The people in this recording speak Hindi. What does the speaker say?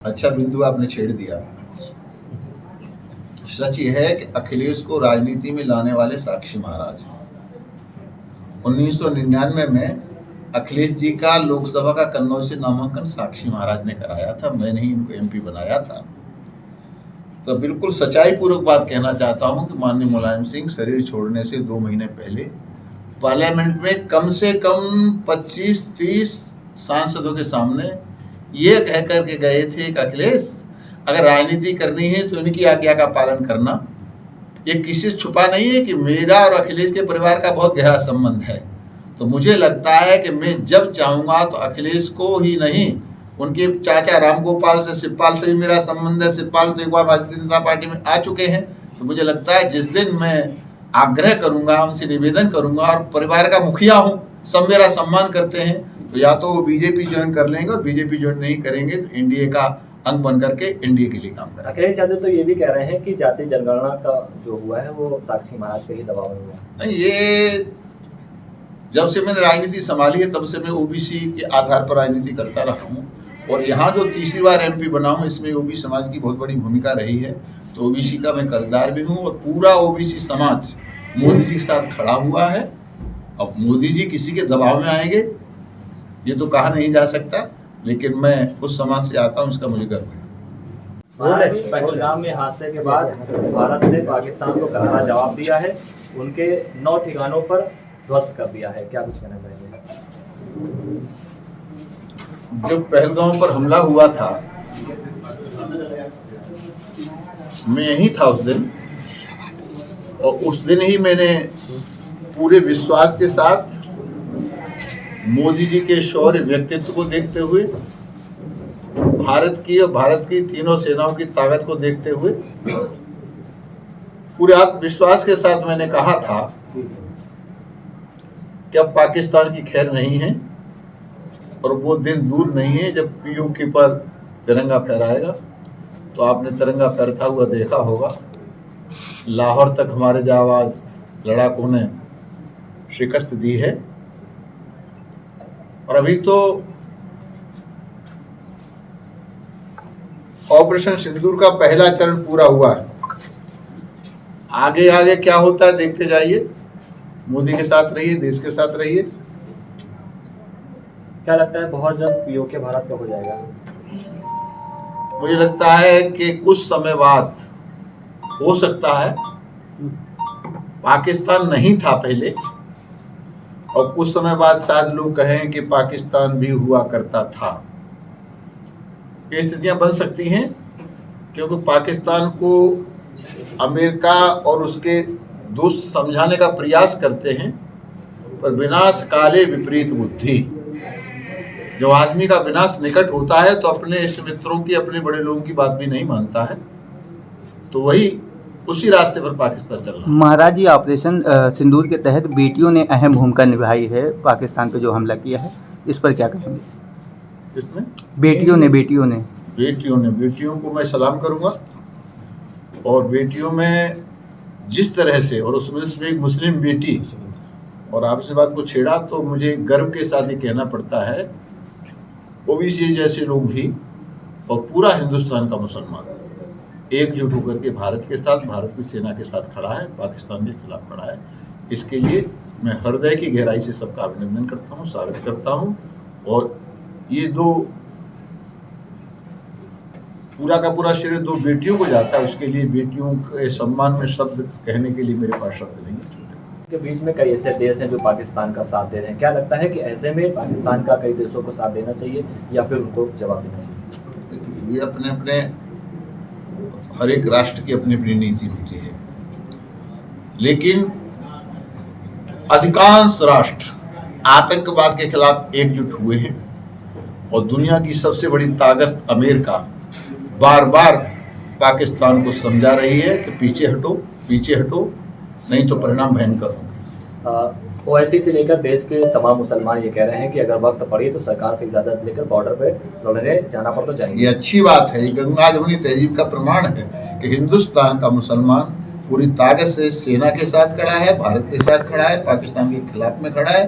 अच्छा बिंदु आपने छेड़ दिया। सच यह है कि अखिलेश को राजनीति में लाने वाले साक्षी महाराज 1999 में अखिलेश जी का लोकसभा का कन्नौज से नामांकन साक्षी महाराज ने कराया था। मैंने ही इनको एमपी बनाया था। तो बिल्कुल सच्चाई पूर्वक बात कहना चाहता हूं कि माननीय मुलायम सिंह शरीर छोड़ने से 2 महीने पहले पार्लियामेंट में कम से कम 25-30 सांसदों के सामने ये कह करके गए थे कि अखिलेश अगर राजनीति करनी है तो इनकी आज्ञा का पालन करना। ये किसी से छुपा नहीं है कि मेरा और अखिलेश के परिवार का बहुत गहरा संबंध है। तो मुझे लगता है कि मैं जब चाहूँगा तो अखिलेश को ही नहीं, उनके चाचा रामगोपाल से, शिवपाल से भी मेरा संबंध है। शिवपाल तो एक बार भारतीय जनता पार्टी में आ चुके हैं। तो मुझे लगता है जिस दिन मैं आग्रह करूँगा, उनसे निवेदन करूँगा, और परिवार का मुखिया हूँ, सब मेरा सम्मान करते हैं, तो या तो वो बीजेपी ज्वाइन कर लेंगे, और बीजेपी ज्वाइन नहीं करेंगे तो एनडीए का अंग बन करके एनडीए के लिए काम करेंगे। अखिलेश यादव तो ये भी कह रहे हैं कि जाति जनगणना का जो हुआ है वो साक्षी महाराज के ही दबाव में हुआ। नहीं, ये जब से मैंने राजनीति संभाली है तब से मैं ओबीसी के आधार पर राजनीति करता रहा हूँ, और यहाँ जो तीसरी बार एमपी बना हूँ इसमें ओबीसी समाज की बहुत बड़ी भूमिका रही है। तो ओबीसी का मैं कर्जदार भी हूँ, और पूरा ओबीसी समाज मोदी जी के साथ खड़ा हुआ है। अब मोदी जी किसी के दबाव में आएंगे ये तो कहा नहीं जा सकता, लेकिन मैं उस समाज से आता हूँ, इसका मुझे गर्व है। पहलगाम में हादसे के बाद भारत ने पाकिस्तान को करारा जवाब दिया है, उनके 9 ठिकानों पर ध्वस्त कर दिया है, क्या कुछ कहना चाहिए? जब पहलगाम पर हमला हुआ था मैं यहीं था उस दिन, और उस दिन ही मैंने पूरे विश्वास के साथ मोदी जी के शौर्य व्यक्तित्व को देखते हुए, भारत की और भारत की तीनों सेनाओं की ताकत को देखते हुए पूरे आत्मविश्वास के साथ मैंने कहा था कि अब पाकिस्तान की खैर नहीं है, और वो दिन दूर नहीं है जब पीओके पर तिरंगा फहराएगा। तो आपने तिरंगा फहरता हुआ देखा होगा। लाहौर तक हमारे जाबाज लड़ाकों ने शिकस्त दी है, और अभी तो ऑपरेशन सिंदूर का पहला चरण पूरा हुआ है। आगे आगे क्या होता है देखते जाइए। मोदी के साथ रहिए, देश के साथ रहिए। क्या लगता है बहुत जल्द पीओके भारत का हो जाएगा? मुझे लगता है कि कुछ समय बाद हो सकता है। पाकिस्तान नहीं था पहले, और कुछ समय बाद शायद लोग कहें कि पाकिस्तान भी हुआ करता था। ये स्थितियां बन सकती हैं, क्योंकि पाकिस्तान को अमेरिका और उसके दोस्त समझाने का प्रयास करते हैं, पर विनाश काले विपरीत बुद्धि। जब आदमी का विनाश निकट होता है तो अपने इष्ट मित्रों की, अपने बड़े लोगों की बात भी नहीं मानता है। तो वही उसी रास्ते पर पाकिस्तान चल रहा है। महाराज जी, ऑपरेशन सिंदूर के तहत बेटियों ने अहम भूमिका निभाई है पाकिस्तान पे जो हमला किया है, इस पर क्या कहेंगे? इसमें बेटियों को मैं सलाम करूंगा, और बेटियों में जिस तरह से, और उसमें एक मुस्लिम बेटी, और आपसे बात को छेड़ा तो मुझे गर्व के साथ ही कहना पड़ता है, ओबीसी जैसे लोग भी और पूरा हिंदुस्तान का मुसलमान एकजुट होकर के भारत के साथ, भारत की सेना के साथ खड़ा है, पाकिस्तान के खिलाफ खड़ा है। इसके लिए मैं हृदय की गहराई से सबका अभिनंदन करता हूँ, स्वागत करता हूँ। और ये पूरा का पूरा श्रेय 2 बेटियों को जाता है। उसके लिए बेटियों के सम्मान में शब्द कहने के लिए मेरे पास शब्द नहीं है। के बीच में कई ऐसे देश हैं जो पाकिस्तान का साथ दे रहे हैं, क्या लगता है कि ऐसे में पाकिस्तान का कई देशों को साथ देना चाहिए या फिर उनको जवाब देना चाहिए? ये अपने अपने हर एक राष्ट्र की अपनी अपनी नीति होती है, लेकिन अधिकांश राष्ट्र आतंकवाद के खिलाफ एकजुट हुए हैं, और दुनिया की सबसे बड़ी ताकत अमेरिका बार बार पाकिस्तान को समझा रही है कि पीछे हटो, नहीं तो परिणाम भयंकर होंगे। ओवैसी से लेकर देश के तमाम मुसलमान ये कह रहे हैं कि अगर वक्त पड़े तो सरकार से इजाजत लेकर बॉर्डर पे लड़ने जाना पड़ तो जाएंगे। ये अच्छी बात है। ये गंगा जमुनी तहजीब का प्रमाण है कि हिंदुस्तान का मुसलमान पूरी ताकत से सेना के साथ खड़ा है, भारत के साथ खड़ा है, पाकिस्तान के खिलाफ में खड़ा है,